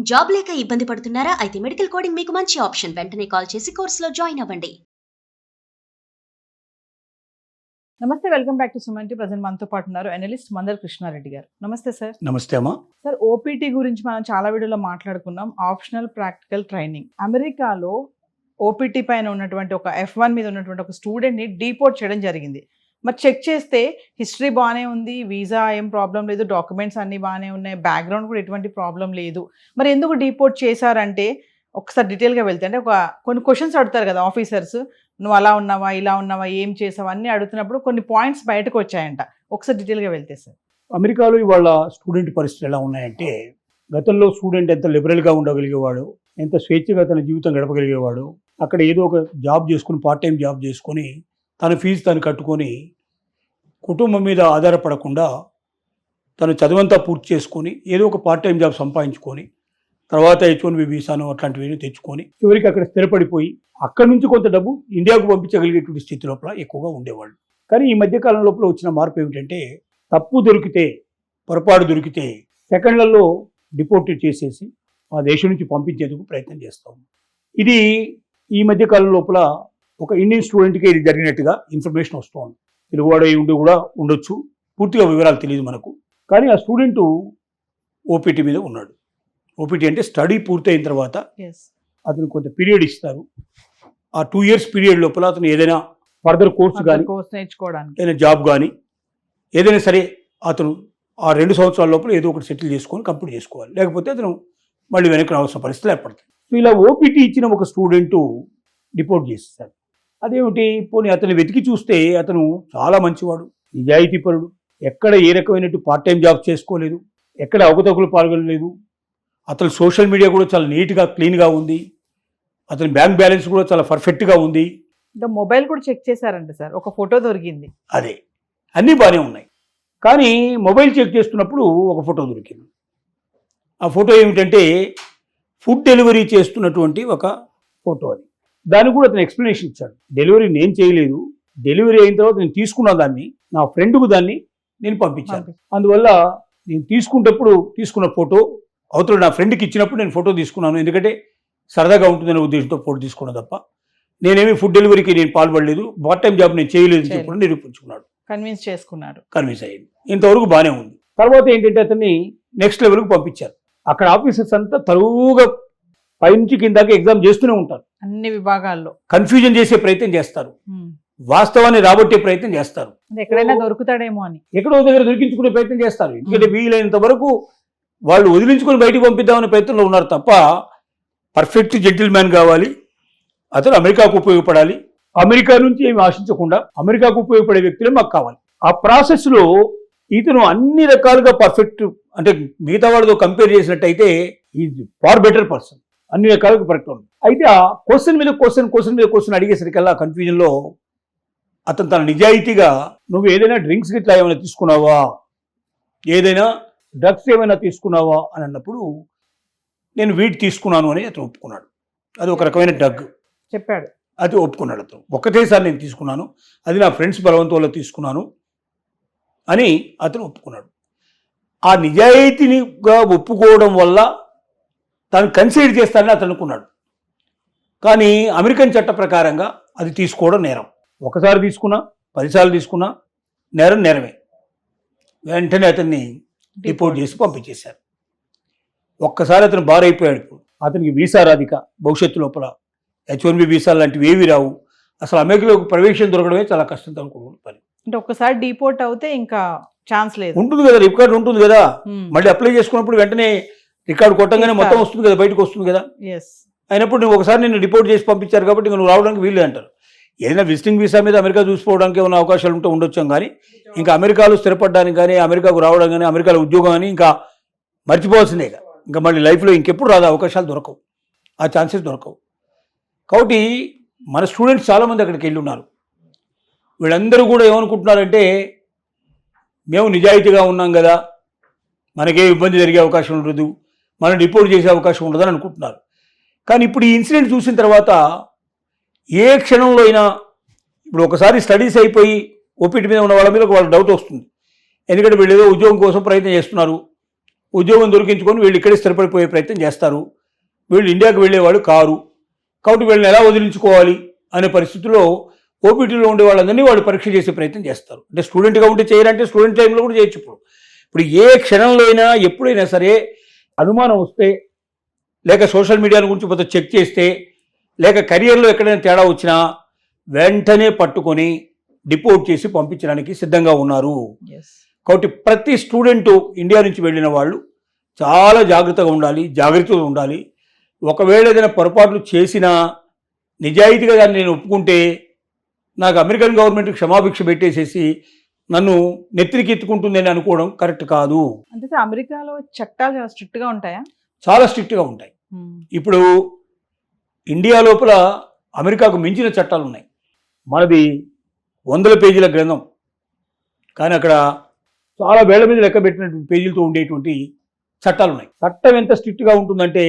Job లేక ఇబ్బంది పడుతున్నారా? అయితే మెడికల్ కోడింగ్ మీకు మంచి ఆప్షన్. వెంటనే కాల్ చేసి కోర్సులో జాయిన్ అవ్వండి. నమస్తే, welcome back to Suman TV. Present మనతో పాటు ఉన్నారు అనలిస్ట్ మందల్ కృష్ణారెడ్డి గారు. నమస్తే సార్. నమస్తే అమ్మా. సార్, ఓపీటీ గురించి మనం చాలా వీడియోలో మాట్లాడుకున్నాం. Optional practical training. అమెరికాలో ఓపీటీ పైన ఉన్నటువంటి ఒక F1 మీద ఉన్నటువంటి ఒక స్టూడెంట్ని డీపోర్ట్ చేయడం జరిగింది. మరి చెక్ చేస్తే హిస్టరీ బాగానే ఉంది, వీసా ఏం ప్రాబ్లం లేదు, డాక్యుమెంట్స్ అన్నీ బాగానే ఉన్నాయి, బ్యాక్గ్రౌండ్ కూడా ఎటువంటి ప్రాబ్లం లేదు. మరి ఎందుకు డీపోర్ట్ చేశారంటే ఒకసారి డీటెయిల్గా వెళ్తే, అంటే కొన్ని క్వశ్చన్స్ అడుగుతారు కదా ఆఫీసర్స్, నువ్వు అలా ఉన్నావా, ఇలా ఉన్నావా, ఏం చేసావా అన్నీ అడుగుతున్నప్పుడు కొన్ని పాయింట్స్ బయటకు వచ్చాయంట. ఒకసారి డీటెయిల్గా వెళ్తే సార్. అమెరికాలో ఇవాళ స్టూడెంట్ పరిస్థితులు ఎలా ఉన్నాయంటే, గతంలో స్టూడెంట్ ఎంత లిబరల్గా ఉండగలిగేవాడు, ఎంత స్వేచ్ఛగా తన జీవితం గడపగలిగేవాడు, అక్కడ ఏదో ఒక జాబ్ చేసుకుని, పార్ట్ టైం జాబ్ చేసుకొని తన ఫీజు తను కట్టుకొని కుటుంబం మీద ఆధారపడకుండా తను చదువంతా పూర్తి చేసుకొని ఏదో ఒక పార్ట్ టైం జాబ్ సంపాదించుకొని తర్వాత H1B వీసాను అట్లాంటివి తెచ్చుకొని చివరికి అక్కడ స్థిరపడిపోయి అక్కడి నుంచి కొంత డబ్బు ఇండియాకు పంపించగలిగేటువంటి స్థితి లోపల ఎక్కువగా ఉండేవాళ్ళు. కానీ ఈ మధ్యకాలం లోపల వచ్చిన మార్పు ఏమిటంటే, తప్పు దొరికితే, పొరపాటు దొరికితే సెకండ్లలో డిపోర్టెడ్ చేసేసి ఆ దేశం నుంచి పంపించేందుకు ప్రయత్నం చేస్తాం. ఇది ఈ మధ్యకాలం లోపల ఒక ఇండియన్ స్టూడెంట్కి ఇది జరిగినట్టుగా ఇన్ఫర్మేషన్ వస్తుంది. తెలుగువాడు ఉండి కూడా ఉండొచ్చు, పూర్తిగా వివరాలు తెలియదు మనకు. కానీ ఆ స్టూడెంటు ఓపీటీ మీద ఉన్నాడు. ఓపీటీ అంటే స్టడీ పూర్తయిన తర్వాత అతను కొంత పీరియడ్ ఇస్తారు. ఆ 2 years పీరియడ్ లోపల అతను ఏదైనా ఫర్దర్ కోర్స్ కానీ, నేర్చుకోవడానికి ఏదైనా జాబ్ కానీ, ఏదైనా సరే అతను ఆ 2 సంవత్సరాల లోపల ఏదో ఒకటి సెటిల్ చేసుకొని కంప్లీట్ చేసుకోవాలి. లేకపోతే అతను మళ్ళీ వెనక్కి రావాల్సిన పరిస్థితులు ఏర్పడతాయి. సో ఇలా ఓపీటీ ఇచ్చిన ఒక స్టూడెంటు డిపోర్ట్ చేసేసాడు. అదేమిటి, పోనీ అతను వెతికి చూస్తే అతను చాలా మంచివాడు, నిజాయితీపరుడు, ఎక్కడ ఏ రకమైనట్టు పార్ట్ టైం జాబ్ చేసుకోలేదు, ఎక్కడ అవకతవకలు పాల్గొనలేదు, అతను సోషల్ మీడియా కూడా చాలా నీట్గా క్లీన్గా ఉంది, అతని బ్యాంక్ బ్యాలెన్స్ కూడా చాలా పర్ఫెక్ట్గా ఉంది. ఇంకా మొబైల్ కూడా చెక్ చేశారంట సార్, ఒక ఫోటో దొరికింది. అదే, అన్నీ బాగానే ఉన్నాయి. కానీ మొబైల్ చెక్ చేస్తున్నప్పుడు ఒక ఫోటో దొరికింది. ఆ ఫోటో ఏమిటంటే ఫుడ్ డెలివరీ చేస్తున్నటువంటి ఒక ఫోటో. అది దానికి కూడా అతను ఎక్స్ప్లెనేషన్ ఇచ్చాడు. డెలివరీ నేను చేయలేదు, డెలివరీ అయిన తర్వాత నేను తీసుకున్న దాన్ని నా ఫ్రెండ్కు దాన్ని నేను పంపించాను. అందువల్ల నేను తీసుకున్న ఫోటో అవతల నా ఫ్రెండ్కి ఇచ్చినప్పుడు నేను ఫోటో తీసుకున్నాను, ఎందుకంటే సరదాగా ఉంటుందనే ఉద్దేశంతో ఫోటో తీసుకున్నా తప్ప నేనేమి ఫుడ్ డెలివరీకి నేను పాల్పడలేదు, పార్ట్ టైం జాబ్ నేను చేయలేదు చెప్పడం నిరూపించుకున్నాడు. కన్విన్స్ అయ్యింది. ఇంతవరకు బాగానే ఉంది. తర్వాత ఏంటంటే అతన్ని నెక్స్ట్ లెవెల్కి పంపించారు. అక్కడ ఆఫీసర్స్ అంతా తరువుగా పైనుంచి కిందాక ఎగ్జామ్ చేస్తూనే ఉంటారు. అన్ని విభాగాల్లో కన్ఫ్యూజన్ చేసే ప్రయత్నం చేస్తారు, వాస్తవాన్ని రాబట్టే ప్రయత్నం చేస్తారు, ఎక్కడైనా దొరుకుతాడేమో అని ఎక్కడో దగ్గర దొరికించుకునే ప్రయత్నం చేస్తారు. ఎందుకంటే వీలైనంత వరకు వాళ్ళు వదిలించుకొని బయటికి పంపిద్దామనే ప్రయత్నంలో ఉన్నారు తప్ప పర్ఫెక్ట్ జెంటిల్మ్యాన్ కావాలి, అతను అమెరికాకు ఉపయోగపడాలి, అమెరికా నుంచి ఏమి ఆశించకుండా అమెరికాకు ఉపయోగపడే వ్యక్తులే మాకు కావాలి. ఆ ప్రాసెస్లో ఇతను అన్ని రకాలుగా పర్ఫెక్ట్, అంటే మిగతా వాళ్ళతో కంపేర్ చేసినట్టయితే ఈజ్ ఫార్ బెటర్ పర్సన్, అన్ని రకాలుగా కరెక్ట్ ఉంది. అయితే ఆ క్వశ్చన్ మీద క్వశ్చన్ అడిగేసరికల్లా కన్ఫ్యూజన్లో అతను తన నిజాయితీగా, నువ్వు ఏదైనా డ్రింక్స్ గిట్లా ఏమైనా తీసుకున్నావా, ఏదైనా డ్రగ్స్ ఏమైనా తీసుకున్నావా అని అన్నప్పుడు నేను వీటి తీసుకున్నాను అని అతను ఒప్పుకున్నాడు. అది ఒక రకమైన డ్రగ్ చెప్పాడు, అది ఒప్పుకున్నాడు అతను. ఒక్కటేసారి నేను తీసుకున్నాను, అది నా ఫ్రెండ్స్ బలవంతంలో తీసుకున్నాను అని అతను ఒప్పుకున్నాడు. ఆ నిజాయితీగా ఒప్పుకోవడం వల్ల తను కన్సిడర్ చేస్తానని అతను అనుకున్నాడు. కానీ అమెరికన్ చట్ట ప్రకారంగా అది తీసుకోవడం నేరం. ఒకసారి తీసుకున్నా, 10 సార్లు తీసుకున్నా నేరమే. వెంటనే అతన్ని డిపోర్ట్ చేసి పంపించేశారు. ఒక్కసారి అతను బార్ అయిపోయాడు. అతనికి వీసా రాదిక, భవిష్యత్తు లోపల H1B వీసా లాంటివి ఏవి రావు. అసలు అమెరికాలోకి ప్రవేశం దొరకడమే చాలా కష్టంతో అనుకున్న పని. అంటే ఒక్కసారి డిపోర్ట్ అవుతే ఇంకా ఛాన్స్ లేదు. ఉంటుంది కదా, రికార్డు ఉంటుంది కదా, మళ్ళీ అప్లై చేసుకున్నప్పుడు వెంటనే రికార్డు కొట్టంగానే మొత్తం వస్తుంది కదా, బయటకు వస్తుంది కదా. అయినప్పుడు నువ్వు ఒకసారి నిన్ను డిపోర్ట్ చేసి పంపించారు కాబట్టి నువ్వు రావడానికి వీలు అంటారు. ఏదైనా విజిటింగ్ వీసా మీద అమెరికా చూసుకోవడానికి ఏమైనా అవకాశాలు ఉంటే ఉండొచ్చాం, కానీ ఇంకా అమెరికాలో స్థిరపడడానికి కానీ, అమెరికాకు రావడం కానీ, అమెరికాలో ఉద్యోగం కానీ ఇంకా మర్చిపోవాల్సిందే. ఇంకా మళ్ళీ లైఫ్లో ఇంకెప్పుడు రాదు, అవకాశాలు దొరకవు, ఆ ఛాన్సెస్ దొరకవు. కాబట్టి మన స్టూడెంట్స్ చాలామంది అక్కడికి వెళ్ళి ఉన్నారు. వీళ్ళందరూ కూడా ఏమనుకుంటున్నారంటే, మేము నిజాయితీగా ఉన్నాం కదా, మనకే ఇబ్బంది జరిగే అవకాశం ఉండదు, మనం డిపోర్ట్ చేసే అవకాశం ఉండదని అనుకుంటున్నారు. కానీ ఇప్పుడు ఈ ఇన్సిడెంట్ చూసిన తర్వాత ఏ క్షణంలో అయినా, ఇప్పుడు ఒకసారి స్టడీస్ అయిపోయి ఓపీటీ మీద ఉన్న వాళ్ళ మీద వాళ్ళకి డౌట్ వస్తుంది. ఎందుకంటే వీళ్ళు ఏదో ఉద్యోగం కోసం ప్రయత్నం చేస్తున్నారు, ఉద్యోగం దొరికించుకొని వీళ్ళు ఇక్కడే స్థిరపడిపోయే ప్రయత్నం చేస్తారు. వీళ్ళు ఇండియాకి వెళ్ళేవాళ్ళు కారు. కాబట్టి వీళ్ళని ఎలా వదిలించుకోవాలి అనే పరిస్థితుల్లో ఓపీటీలో ఉండే వాళ్ళందరినీ వాళ్ళు పరీక్ష చేసే ప్రయత్నం చేస్తారు. అంటే స్టూడెంట్గా ఉంటే చేయరంటే స్టూడెంట్ టైంలో కూడా చేయొచ్చు. ఇప్పుడు ఏ క్షణంలో అయినా ఎప్పుడైనా సరే అనుమానం వస్తే, లేక సోషల్ మీడియా గురించి కొంత చెక్ చేస్తే, లేక కెరియర్లో ఎక్కడైనా తేడా వచ్చినా వెంటనే పట్టుకొని డిపోర్ట్ చేసి పంపించడానికి సిద్ధంగా ఉన్నారు. కాబట్టి ప్రతి స్టూడెంటు ఇండియా నుంచి వెళ్ళిన వాళ్ళు చాలా జాగ్రత్తగా ఉండాలి, జాగ్రత్తగా ఉండాలి. ఒకవేళ ఏదైనా పొరపాట్లు చేసినా నిజాయితీగా దాన్ని నేను ఒప్పుకుంటే నాకు అమెరికన్ గవర్నమెంట్ క్షమాభిక్ష పెట్టేసేసి నన్ను నెత్తిరికి ఎత్తుకుంటుందని అనుకోవడం కరెక్ట్ కాదు. అంటే అమెరికాలో చట్టాలు చాలా స్ట్రిక్ట్గా ఉంటాయా? చాలా స్ట్రిక్ట్గా ఉంటాయి. ఇప్పుడు ఇండియా లోపల అమెరికాకు మించిన చట్టాలు ఉన్నాయి. మనది 100 పేజీల గ్రంథం, కానీ అక్కడ చాలా వేళ్ల మీద లెక్క పెట్టినటువంటి పేజీలతో ఉండేటువంటి చట్టాలు ఉన్నాయి. చట్టం ఎంత స్ట్రిక్ట్గా ఉంటుందంటే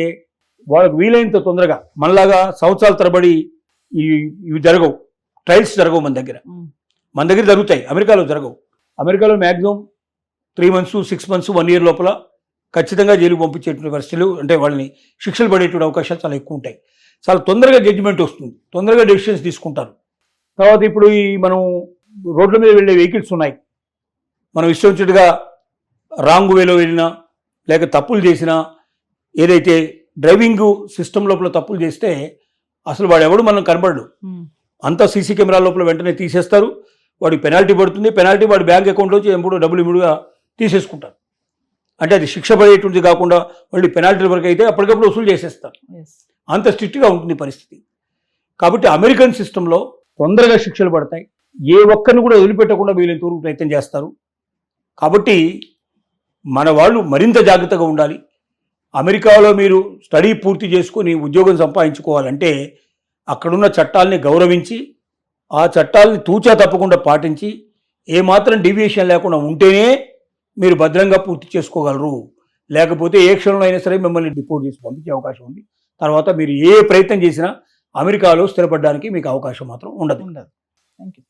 వాళ్ళకు వీలైనంత తొందరగా, మనలాగా సంవత్సరాల తరబడి ఇవి జరగవు, ట్రయల్స్ జరగవు. మన దగ్గర జరుగుతాయి, అమెరికాలో జరగవు. అమెరికాలో మ్యాక్సిమం 3 months, 6 months, 1 year లోపల ఖచ్చితంగా జైలుకు పంపించేటువంటి పరిస్థితులు, అంటే వాళ్ళని శిక్షలు పడేటువంటి అవకాశాలు చాలా ఎక్కువ ఉంటాయి. చాలా తొందరగా జడ్జిమెంట్ వస్తుంది, తొందరగా డెసిషన్స్ తీసుకుంటారు. తర్వాత ఇప్పుడు ఈ మనం రోడ్ల మీద వెళ్ళే వెహికల్స్ ఉన్నాయి, మనం ఇష్టం వచ్చినట్టుగా రాంగ్ వేలో వెళ్ళినా లేక తప్పులు చేసినా, ఏదైతే డ్రైవింగ్ సిస్టమ్ లోపల తప్పులు చేస్తే అసలు వాడు ఎవడు మనం కనబడడు. అంతా సీసీ కెమెరా లోపల వెంటనే తీసేస్తారు. వాడికి పెనాల్టీ పడుతుంది. పెనాల్టీ వాడి బ్యాంక్ అకౌంట్లోంచి ఎప్పుడు డబ్బులు ఇమ్మడిగా తీసేసుకుంటారు. అంటే అది శిక్ష పడేటువంటిది కాకుండా వాళ్ళు పెనాల్టీ వరకు అయితే అప్పటికప్పుడు వసూలు చేసేస్తారు. అంత స్ట్రిక్ట్గా ఉంటుంది పరిస్థితి. కాబట్టి అమెరికన్ సిస్టంలో తొందరగా శిక్షలు పడతాయి. ఏ ఒక్కరిని కూడా వదిలిపెట్టకుండా వీళ్ళని తూర్పు ప్రయత్నం చేస్తారు. కాబట్టి మన వాళ్ళు మరింత జాగ్రత్తగా ఉండాలి. అమెరికాలో మీరు స్టడీ పూర్తి చేసుకొని ఉద్యోగం సంపాదించుకోవాలంటే అక్కడున్న చట్టాలని గౌరవించి, ఆ చట్టాలని తూచా తప్పకుండా పాటించి, ఏమాత్రం డీవియేషన్ లేకుండా ఉంటేనే మీరు భద్రంగా పూర్తి చేసుకోగలరు. లేకపోతే ఏ క్షణంలో అయినా సరే మిమ్మల్ని డిపోర్ట్ చేసి పంపించే అవకాశం ఉంది. తర్వాత మీరు ఏ ప్రయత్నం చేసినా అమెరికాలో స్థిరపడడానికి మీకు అవకాశం మాత్రం ఉండదు. Thank you.